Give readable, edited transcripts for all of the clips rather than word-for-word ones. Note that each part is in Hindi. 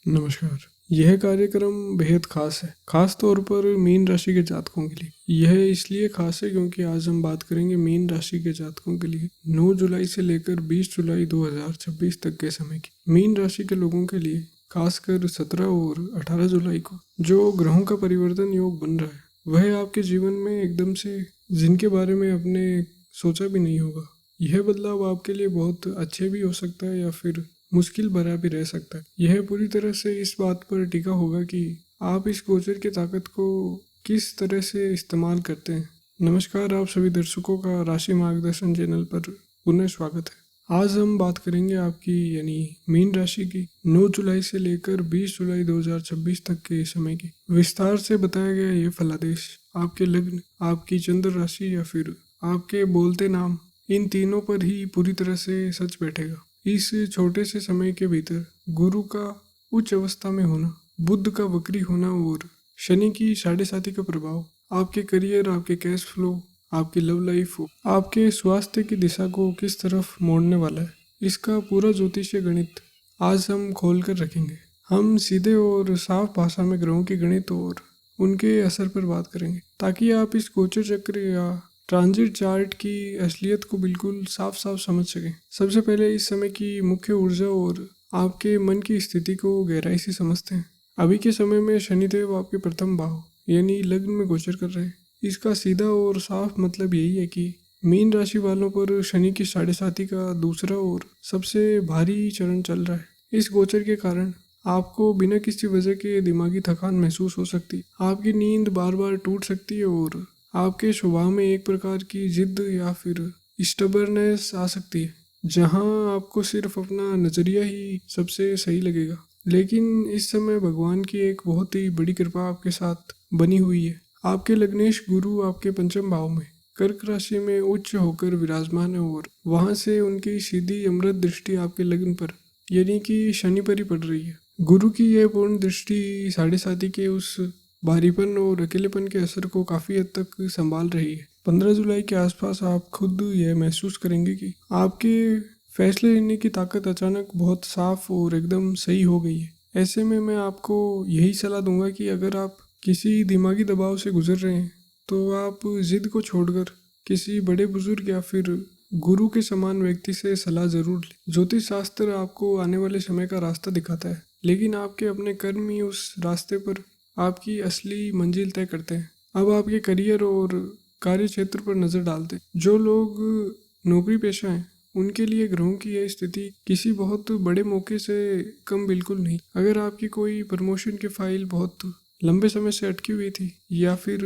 नमस्कार। यह कार्यक्रम बेहद खास है, खास तौर पर मीन राशि के जातकों के लिए। यह इसलिए खास है क्योंकि आज हम बात करेंगे मीन राशि के जातकों के लिए 9 जुलाई से लेकर 20 जुलाई 2026 तक के समय की। मीन राशि के लोगों के लिए खासकर 17 और 18 जुलाई को जो ग्रहों का परिवर्तन योग बन रहा है, वह आपके जीवन में एकदम से जिनके बारे में आपने सोचा भी नहीं होगा। यह बदलाव आपके लिए बहुत अच्छे भी हो सकता है या फिर मुश्किल भरा भी रह सकता है। यह पूरी तरह से इस बात पर टिका होगा कि आप इस गोचर की ताकत को किस तरह से इस्तेमाल करते हैं। नमस्कार, आप सभी दर्शकों का राशि मार्गदर्शन चैनल पर पुनः स्वागत है। आज हम बात करेंगे आपकी यानी मीन राशि की 9 जुलाई से लेकर 20 जुलाई 2026 तक के समय की विस्तार से बताया गया ये फलादेश आपके लग्न, आपकी चंद्र राशि या फिर आपके बोलते नाम, इन तीनों पर ही पूरी तरह से सच बैठेगा। इस छोटे से समय के भीतर गुरु का उच्च अवस्था में होना, बुध का वक्री होना और शनि की 7.5 का प्रभाव आपके करियर, आपके कैश फ्लो, आपकी लव लाइफ, आपके स्वास्थ्य की दिशा को किस तरफ मोड़ने वाला है, इसका पूरा ज्योतिषीय गणित आज हम खोल कर रखेंगे। हम सीधे और साफ भाषा में ग्रहों के गणित और उनके असर पर बात करेंगे ताकि आप इस गोचर चक्र या ट्रांजिट चार्ट की असलियत को बिल्कुल साफ साफ समझ सकें। सबसे पहले इस समय की मुख्य ऊर्जा और आपके मन की स्थिति को गहराई से समझते हैं। अभी के समय में शनिदेव आपके प्रथम भाव यानी लग्न में गोचर कर रहे हैं। इसका सीधा और साफ मतलब यही है कि मीन राशि वालों पर शनि की 7.5 का दूसरा और सबसे भारी चरण चल रहा है। इस गोचर के कारण आपको बिना किसी वजह के दिमागी थकान महसूस हो सकती, आपकी नींद बार बार टूट सकती है और आपके स्वभाव में एक प्रकार की जिद या फिर स्टबरनेस आ सकती है, जहां आपको सिर्फ अपना नजरिया ही सबसे सही लगेगा। लेकिन इस समय भगवान की एक बहुत ही बड़ी कृपा आपके साथ बनी हुई है। आपके लग्नेश गुरु आपके पंचम भाव में कर्क राशि में उच्च होकर विराजमान है और वहां से उनकी सीधी अमृत दृष्टि आपके लग्न पर यानी कि शनि पर ही पड़ रही है। गुरु की यह पूर्ण दृष्टि 7.5 के उस भारीपन और अकेलेपन के असर को काफी हद तक संभाल रही है। 15 जुलाई के आसपास आप खुद यह महसूस करेंगे कि आपके फैसले लेने की ताकत अचानक बहुत साफ और एकदम सही हो गई है। ऐसे में मैं आपको यही सलाह दूंगा कि अगर आप किसी दिमागी दबाव से गुजर रहे हैं तो आप जिद को छोड़कर किसी बड़े बुजुर्ग या फिर गुरु के समान व्यक्ति से सलाह जरूर लें। ज्योतिष शास्त्र आपको आने वाले समय का रास्ता दिखाता है, लेकिन आपके अपने कर्म ही उस रास्ते पर आपकी असली मंजिल तय करते हैं। अब आपके करियर और कार्य क्षेत्र पर नजर डालते हैं। जो लोग नौकरी पेशा हैं उनके लिए ग्रहों की यह स्थिति किसी बहुत बड़े मौके से कम बिल्कुल नहीं। अगर आपकी कोई प्रमोशन की फाइल बहुत लंबे समय से अटकी हुई थी या फिर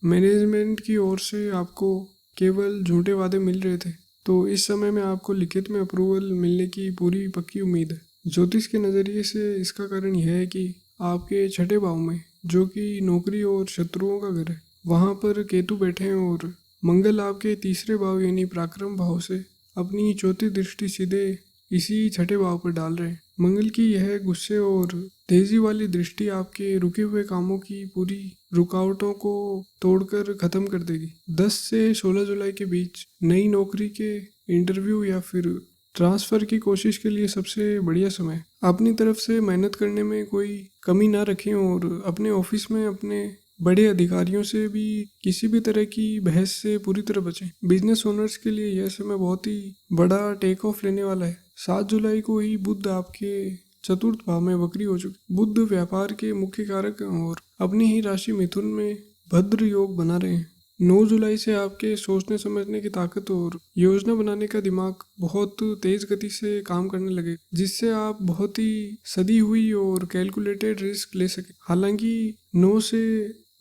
मैनेजमेंट की ओर से आपको केवल झूठे वादे मिल रहे थे, तो इस समय में आपको लिखित में अप्रूवल मिलने की पूरी पक्की उम्मीद है। ज्योतिष के नज़रिए से इसका कारण यह है कि आपके 6ठे भाव में, जो कि नौकरी और शत्रुओं का घर है, वहाँ पर केतु बैठे हैं और मंगल आपके 3रे भाव यानी पराक्रम भाव से अपनी चौथी दृष्टि सीधे इसी 6ठे भाव पर डाल रहे हैं। मंगल की यह गुस्से और तेजी वाली दृष्टि आपके रुके हुए कामों की पूरी रुकावटों को तोड़कर खत्म कर देगी। 10 से 16 जुलाई के बीच नई नौकरी के इंटरव्यू या फिर ट्रांसफर की कोशिश के लिए सबसे बढ़िया समय। अपनी तरफ से मेहनत करने में कोई कमी ना रखें और अपने ऑफिस में अपने बड़े अधिकारियों से भी किसी भी तरह की बहस से पूरी तरह बचें। बिजनेस ओनर्स के लिए यह समय बहुत ही बड़ा टेक ऑफ लेने वाला है। 7 जुलाई को ही बुध आपके चतुर्थ भाव में वक्री हो चुके। बुध व्यापार के मुख्य कारक और अपनी ही राशि मिथुन में भद्र योग बना रहे हैं। 9 जुलाई से आपके सोचने समझने की ताकत और योजना बनाने का दिमाग बहुत तेज गति से काम करने लगे, जिससे आप बहुत ही सदी हुई और कैलकुलेटेड रिस्क ले सके। हालांकि 9 से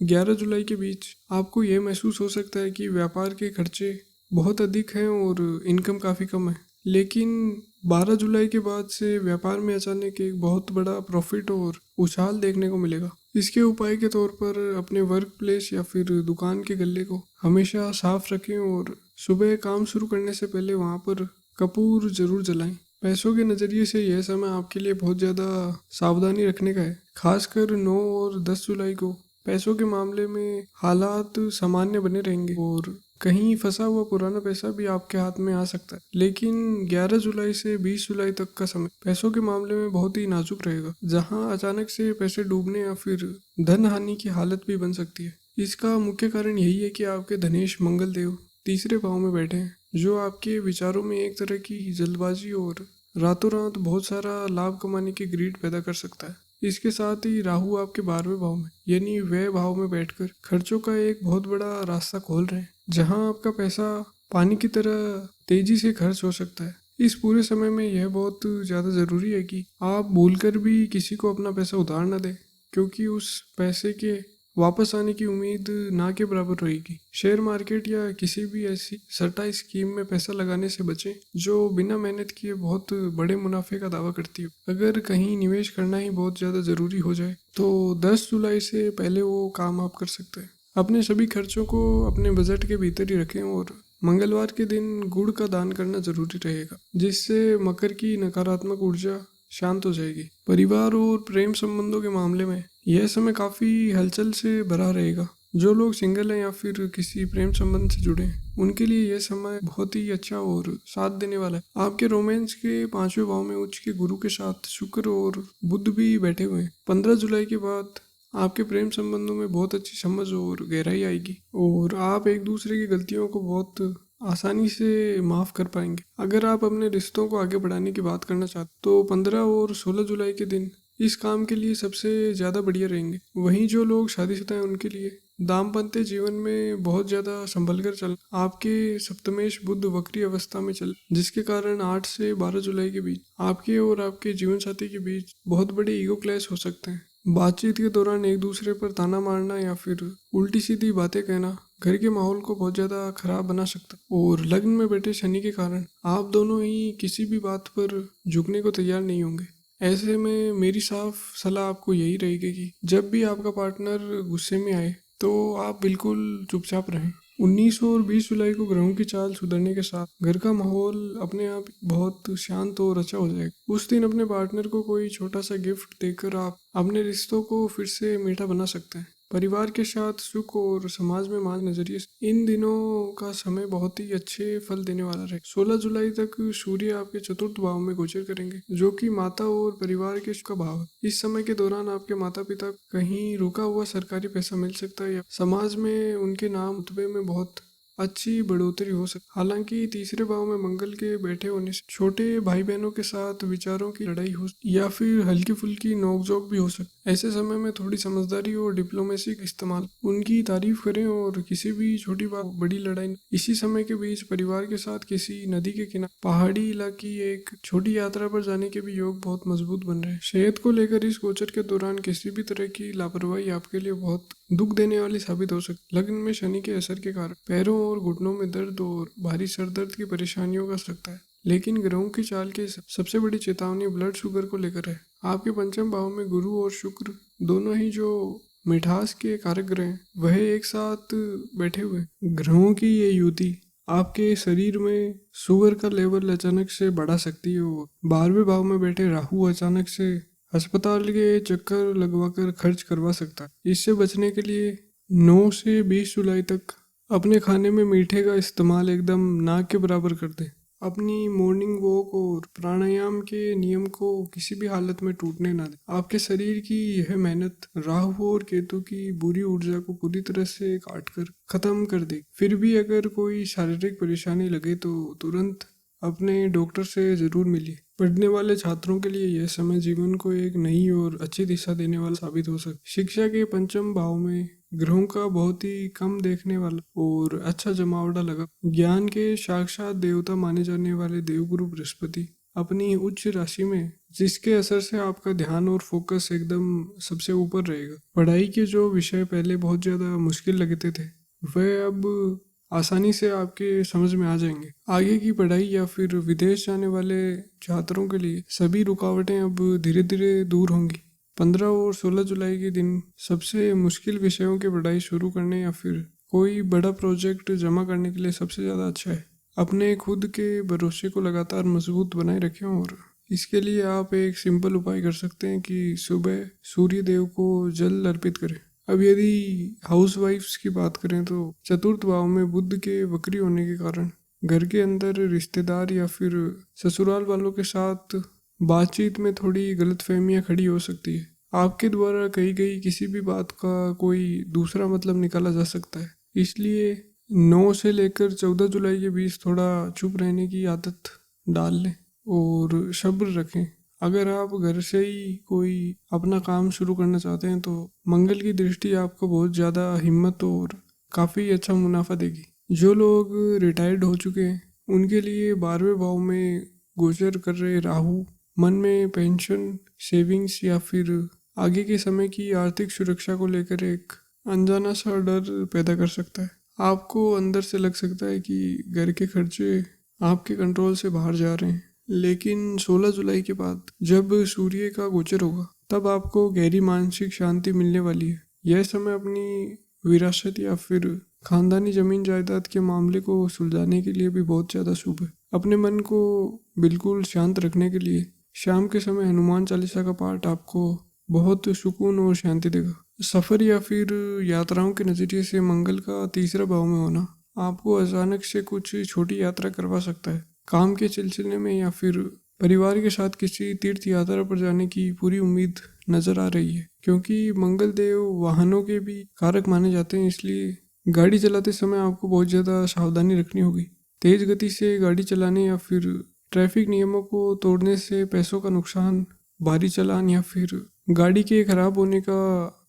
11 जुलाई के बीच आपको यह महसूस हो सकता है कि व्यापार के खर्चे बहुत अधिक हैं और इनकम काफ़ी कम है, लेकिन 12 जुलाई के बाद से व्यापार में अचानक एक बहुत बड़ा प्रॉफिट और उछाल देखने को मिलेगा। इसके उपाय के तौर पर अपने वर्क प्लेस या फिर दुकान के गल्ले को हमेशा साफ रखें और सुबह काम शुरू करने से पहले वहां पर कपूर जरूर जलाएं। पैसों के नज़रिए से यह समय आपके लिए बहुत ज़्यादा सावधानी रखने का है। खासकर 9 और 10 जुलाई को पैसों के मामले में हालात सामान्य बने रहेंगे और कहीं फंसा हुआ पुराना पैसा भी आपके हाथ में आ सकता है। लेकिन 11 जुलाई से 20 जुलाई तक का समय पैसों के मामले में बहुत ही नाजुक रहेगा, जहां अचानक से पैसे डूबने या फिर धन हानि की हालत भी बन सकती है। इसका मुख्य कारण यही है कि आपके धनेश मंगल देव तीसरे भाव में बैठे हैं, जो आपके विचारों में एक तरह की जल्दबाजी और रातों रात बहुत सारा लाभ कमाने की ग्रीड पैदा कर सकता है। इसके साथ ही राहु आपके 12वें भाव में यानी व्यय भाव में बैठकर खर्चों का एक बहुत बड़ा रास्ता खोल रहे हैं, जहां आपका पैसा पानी की तरह तेजी से खर्च हो सकता है। इस पूरे समय में यह बहुत ज़्यादा ज़रूरी है कि आप भूलकर भी किसी को अपना पैसा उधार न दें, क्योंकि उस पैसे के वापस आने की उम्मीद ना के बराबर रहेगी। शेयर मार्केट या किसी भी ऐसी सट्टा स्कीम में पैसा लगाने से बचें जो बिना मेहनत किए बहुत बड़े मुनाफे का दावा करती हो। अगर कहीं निवेश करना ही बहुत ज़्यादा ज़रूरी हो जाए तो 10 जुलाई से पहले वो काम आप कर सकते हैं। अपने सभी खर्चों को अपने बजट के भीतर ही रखें और मंगलवार के दिन गुड़ का दान करना जरूरी रहेगा, जिससे मकर की नकारात्मक ऊर्जा शांत हो जाएगी। परिवार और प्रेम संबंधों के मामले में यह समय काफी हलचल से भरा रहेगा। जो लोग सिंगल हैं या फिर किसी प्रेम संबंध से जुड़े हैं, उनके लिए यह समय बहुत ही अच्छा और साथ देने वाला है। आपके रोमांस के 5वें भाव में उच्च के गुरु के साथ शुक्र और बुध भी बैठे हुए हैं। 15 जुलाई के बाद आपके प्रेम संबंधों में बहुत अच्छी समझ और गहराई आएगी और आप एक दूसरे की गलतियों को बहुत आसानी से माफ कर पाएंगे। अगर आप अपने रिश्तों को आगे बढ़ाने की बात करना चाहते तो 15 और 16 जुलाई के दिन इस काम के लिए सबसे ज़्यादा बढ़िया रहेंगे। वहीं जो लोग शादीशुदा हैं उनके लिए दाम्पत्य जीवन में बहुत ज़्यादा संभल कर चल। आपके सप्तमेश बुध वक्री अवस्था में चल, जिसके कारण 8 से 12 जुलाई के बीच आपके और आपके जीवन साथी के बीच बहुत बड़े ईगो क्लैश हो सकते हैं। बातचीत के दौरान एक दूसरे पर ताना मारना या फिर उल्टी सीधी बातें कहना घर के माहौल को बहुत ज़्यादा खराब बना सकता है। और लग्न में बैठे शनि के कारण आप दोनों ही किसी भी बात पर झुकने को तैयार नहीं होंगे। ऐसे में मेरी साफ सलाह आपको यही रहेगी कि जब भी आपका पार्टनर गुस्से में आए तो आप बिल्कुल चुपचाप रहें। 19 और 20 जुलाई को ग्रहों की चाल सुधरने के साथ घर का माहौल अपने आप बहुत शांत और अच्छा हो जाएगा। उस दिन अपने पार्टनर को कोई छोटा सा गिफ्ट देकर आप अपने रिश्तों को फिर से मीठा बना सकते हैं। परिवार के साथ सुख और समाज में मान नजरिए से इन दिनों का समय बहुत ही अच्छे फल देने वाला रहे। 16 जुलाई तक सूर्य आपके चतुर्थ भाव में गोचर करेंगे, जो कि माता और परिवार के सुख का भाव है। इस समय के दौरान आपके माता पिता कहीं रुका हुआ सरकारी पैसा मिल सकता है या समाज में उनके नाम रुतबे में बहुत अच्छी बढ़ोतरी हो सकती। हालांकि तीसरे भाव में मंगल के बैठे होने से छोटे भाई बहनों के साथ विचारों की लड़ाई हो या फिर हल्की फुल्की नोकझोंक भी हो सकती। ऐसे समय में थोड़ी समझदारी और डिप्लोमेसी का इस्तेमाल, उनकी तारीफ करें और किसी भी छोटी बात बड़ी लड़ाई। इसी समय के बीच परिवार के साथ किसी नदी के किनारे पहाड़ी इलाके की एक छोटी यात्रा पर जाने के भी योग बहुत मजबूत बन रहे हैं। सेहत को लेकर इस गोचर के दौरान किसी भी तरह की लापरवाही आपके लिए बहुत दुख देने वाली साबित हो सकती। लग्न में शनि के असर के कारण पैरों और घुटनों में दर्द और भारी सर दर्द की परेशानियों का सकता है। लेकिन ग्रहों की चाल के सबसे बड़ी चेतावनी ब्लड शुगर को लेकर है। आपके पंचम भाव में गुरु और शुक्र दोनों ही जो मिठास के कारक ग्रह हैं, वह एक साथ बैठे हुए। ग्रहों की ये युति आपके शरीर में शुगर का लेवल अचानक से बढ़ा सकती है और 12वें भाव में बैठे राहु अचानक से अस्पताल के चक्कर लगवाकर खर्च करवा सकता है। इससे बचने के लिए 9 से 20 जुलाई तक अपने खाने में मीठे का इस्तेमाल एकदम ना के बराबर कर दें। अपनी मॉर्निंग वॉक और प्राणायाम के नियम को किसी भी हालत में टूटने ना दें। आपके शरीर की यह मेहनत राहु और केतु की बुरी ऊर्जा को पूरी तरह से काट कर खत्म कर दे। फिर भी अगर कोई शारीरिक परेशानी लगे तो तुरंत अपने डॉक्टर से जरूर मिलिए। पढ़ने वाले छात्रों के लिए यह समय जीवन को एक नई और अच्छी दिशा देने वाला साबित हो सकता है। शिक्षा के पंचम भाव में ग्रहों का बहुत ही कम देखने वाला और अच्छा जमावड़ा लगा। ज्ञान के साक्षात देवता माने जाने वाले देवगुरु बृहस्पति अपनी उच्च राशि में, जिसके असर से आपका ध्यान और फोकस एकदम सबसे ऊपर रहेगा। पढ़ाई के जो विषय पहले बहुत ज्यादा मुश्किल लगते थे, वह अब आसानी से आपके समझ में आ जाएंगे। आगे की पढ़ाई या फिर विदेश जाने वाले छात्रों के लिए सभी रुकावटें अब धीरे धीरे दूर होंगी। 15 और 16 जुलाई के दिन सबसे मुश्किल विषयों की पढ़ाई शुरू करने या फिर कोई बड़ा प्रोजेक्ट जमा करने के लिए सबसे ज़्यादा अच्छा है। अपने खुद के भरोसे को लगातार मजबूत बनाए रखें और इसके लिए आप एक सिंपल उपाय कर सकते हैं कि सुबह सूर्य देव को जल अर्पित करें। अब यदि हाउसवाइफ्स की बात करें तो चतुर्थ भाव में बुध के वक्री होने के कारण घर के अंदर रिश्तेदार या फिर ससुराल वालों के साथ बातचीत में थोड़ी गलतफहमियां खड़ी हो सकती है। आपके द्वारा कही गई किसी भी बात का कोई दूसरा मतलब निकाला जा सकता है, इसलिए 9 से लेकर 14 जुलाई के बीच थोड़ा चुप रहने की आदत डाल लें और सब्र रखें। अगर आप घर से ही कोई अपना काम शुरू करना चाहते हैं तो मंगल की दृष्टि आपको बहुत ज़्यादा हिम्मत और काफ़ी अच्छा मुनाफा देगी। जो लोग रिटायर्ड हो चुके हैं उनके लिए 12वें भाव में गोचर कर रहे राहु मन में पेंशन, सेविंग्स या फिर आगे के समय की आर्थिक सुरक्षा को लेकर एक अनजाना सा डर पैदा कर सकता है। आपको अंदर से लग सकता है कि घर के खर्चे आपके कंट्रोल से बाहर जा रहे हैं, लेकिन 16 जुलाई के बाद जब सूर्य का गोचर होगा तब आपको गहरी मानसिक शांति मिलने वाली है। यह समय अपनी विरासत या फिर खानदानी जमीन जायदाद के मामले को सुलझाने के लिए भी बहुत ज़्यादा शुभ है। अपने मन को बिल्कुल शांत रखने के लिए शाम के समय हनुमान चालीसा का पाठ आपको बहुत सुकून और शांति देगा। सफ़र या फिर यात्राओं के नज़रिए से मंगल का तीसरा भाव में होना आपको अचानक से कुछ छोटी यात्रा करवा सकता है। काम के सिलसिले में या फिर परिवार के साथ किसी तीर्थ यात्रा पर जाने की पूरी उम्मीद नजर आ रही है। क्योंकि मंगल देव वाहनों के भी कारक माने जाते हैं, इसलिए गाड़ी चलाते समय आपको बहुत ज़्यादा सावधानी रखनी होगी। तेज गति से गाड़ी चलाने या फिर ट्रैफिक नियमों को तोड़ने से पैसों का नुकसान, भारी चालान या फिर गाड़ी के खराब होने का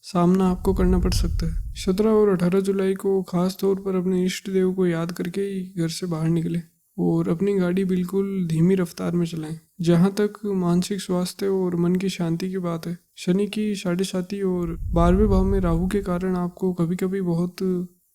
सामना आपको करना पड़ सकता है। 17 और 18 जुलाई को खास तौर पर अपने इष्ट देव को याद करके ही घर से बाहर निकले और अपनी गाड़ी बिल्कुल धीमी रफ्तार में चलाएं। जहां तक मानसिक स्वास्थ्य और मन की शांति की बात है, शनि की 7.5 और 12वें भाव में राहु के कारण आपको कभी कभी बहुत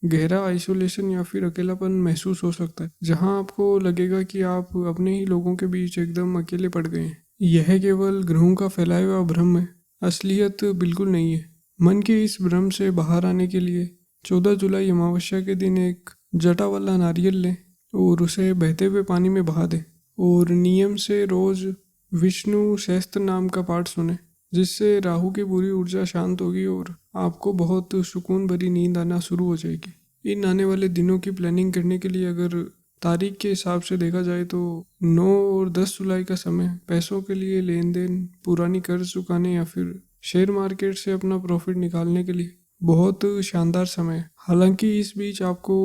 गहरा आइसोलेशन या फिर अकेलापन महसूस हो सकता है, जहां आपको लगेगा कि आप अपने ही लोगों के बीच एकदम अकेले पड़ गए हैं। यह केवल ग्रहों का फैलाया हुआ भ्रम है, असलियत बिल्कुल नहीं है। मन के इस भ्रम से बाहर आने के लिए 14 जुलाई अमावस्या के दिन एक जटा वाला नारियल लें और उसे बहते हुए पानी में बहा दें और नियम से रोज विष्णु सहस्त्र नाम का पाठ सुने, जिससे राहु की बुरी ऊर्जा शांत होगी और आपको बहुत सुकून भरी नींद आना शुरू हो जाएगी। इन आने वाले दिनों की प्लानिंग करने के लिए अगर तारीख के हिसाब से देखा जाए तो 9 और 10 जुलाई का समय पैसों के लिए लेन देन, पुरानी कर्ज चुकाने या फिर शेयर मार्केट से अपना प्रॉफिट निकालने के लिए बहुत शानदार समय है। हालांकि इस बीच आपको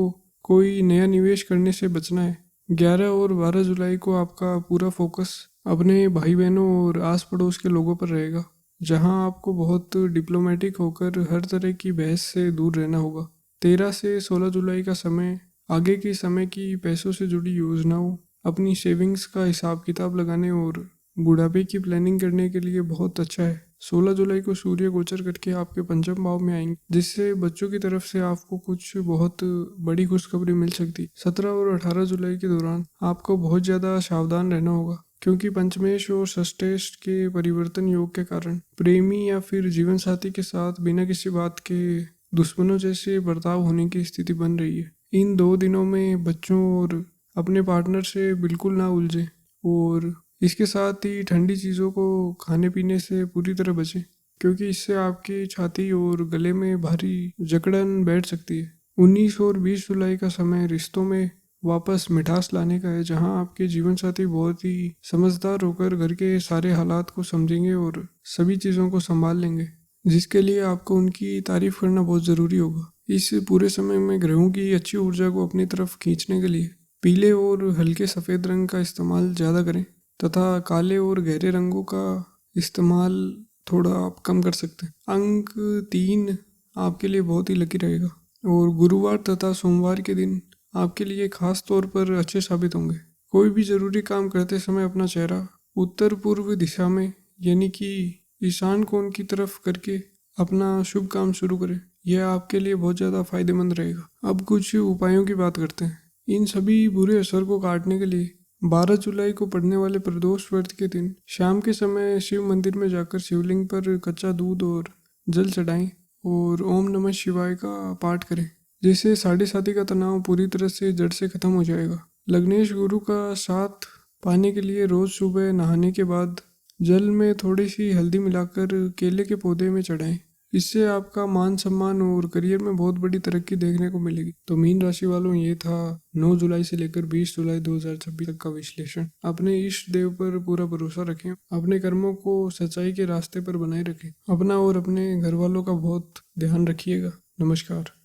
कोई नया निवेश करने से बचना है। 11 और 12 जुलाई को आपका पूरा फोकस अपने भाई बहनों और आस पड़ोस के लोगों पर रहेगा, जहां आपको बहुत डिप्लोमेटिक होकर हर तरह की बहस से दूर रहना होगा। 13 से 16 जुलाई का समय आगे के समय की पैसों से जुड़ी योजनाओं, अपनी सेविंग्स का हिसाब किताब लगाने और बुढ़ापे की प्लानिंग करने के लिए बहुत अच्छा है। 16 जुलाई को सूर्य गोचर करके आपके पंचम भाव में आएंगे, जिससे बच्चों की तरफ से आपको कुछ बहुत बड़ी खुशखबरी मिल सकती। 17 और 18 जुलाई के दौरान आपको बहुत ज़्यादा सावधान रहना होगा, क्योंकि पंचमेश और षष्ठेश के परिवर्तन योग के कारण प्रेमी या फिर जीवन साथी के साथ बिना किसी बात के दुश्मनों जैसे बर्ताव होने की स्थिति बन रही है। इन 2 दिनों में बच्चों और अपने पार्टनर से बिल्कुल ना उलझे और इसके साथ ही ठंडी चीज़ों को खाने पीने से पूरी तरह बचें, क्योंकि इससे आपकी छाती और गले में भारी जकड़न बैठ सकती है। 19 और 20 जुलाई का समय रिश्तों में वापस मिठास लाने का है, जहां आपके जीवन साथी बहुत ही समझदार होकर घर के सारे हालात को समझेंगे और सभी चीज़ों को संभाल लेंगे, जिसके लिए आपको उनकी तारीफ करना बहुत ज़रूरी होगा। इस पूरे समय में ग्रहों की अच्छी ऊर्जा को अपनी तरफ खींचने के लिए पीले और हल्के सफ़ेद रंग का इस्तेमाल ज़्यादा करें तथा काले और गहरे रंगों का इस्तेमाल थोड़ा आप कम कर सकते हैं। अंक 3 आपके लिए बहुत ही लकी रहेगा और गुरुवार तथा सोमवार के दिन आपके लिए खास तौर पर अच्छे साबित होंगे। कोई भी ज़रूरी काम करते समय अपना चेहरा उत्तर पूर्व दिशा में यानी कि ईशान कोण की तरफ करके अपना शुभ काम शुरू करें, यह आपके लिए बहुत ज़्यादा फायदेमंद रहेगा। अब कुछ उपायों की बात करते हैं। इन सभी बुरे असर को काटने के लिए 12 जुलाई को पड़ने वाले प्रदोष व्रत के दिन शाम के समय शिव मंदिर में जाकर शिवलिंग पर कच्चा दूध और जल चढ़ाएं और ओम नमः शिवाय का पाठ करें, जिससे साढ़े साथी का तनाव पूरी तरह से जड़ से खत्म हो जाएगा। लग्नेश गुरु का साथ पाने के लिए रोज सुबह नहाने के बाद जल में थोड़ी सी हल्दी मिलाकर केले के पौधे में चढ़ाएं। इससे आपका मान सम्मान और करियर में बहुत बड़ी तरक्की देखने को मिलेगी। तो मीन राशि वालों, ये था 9 जुलाई से लेकर 20 जुलाई 2026 तक का विश्लेषण। अपने इष्ट देव पर पूरा भरोसा रखें, अपने कर्मों को सच्चाई के रास्ते पर बनाए रखें, अपना और अपने घर वालों का बहुत ध्यान रखिएगा। नमस्कार।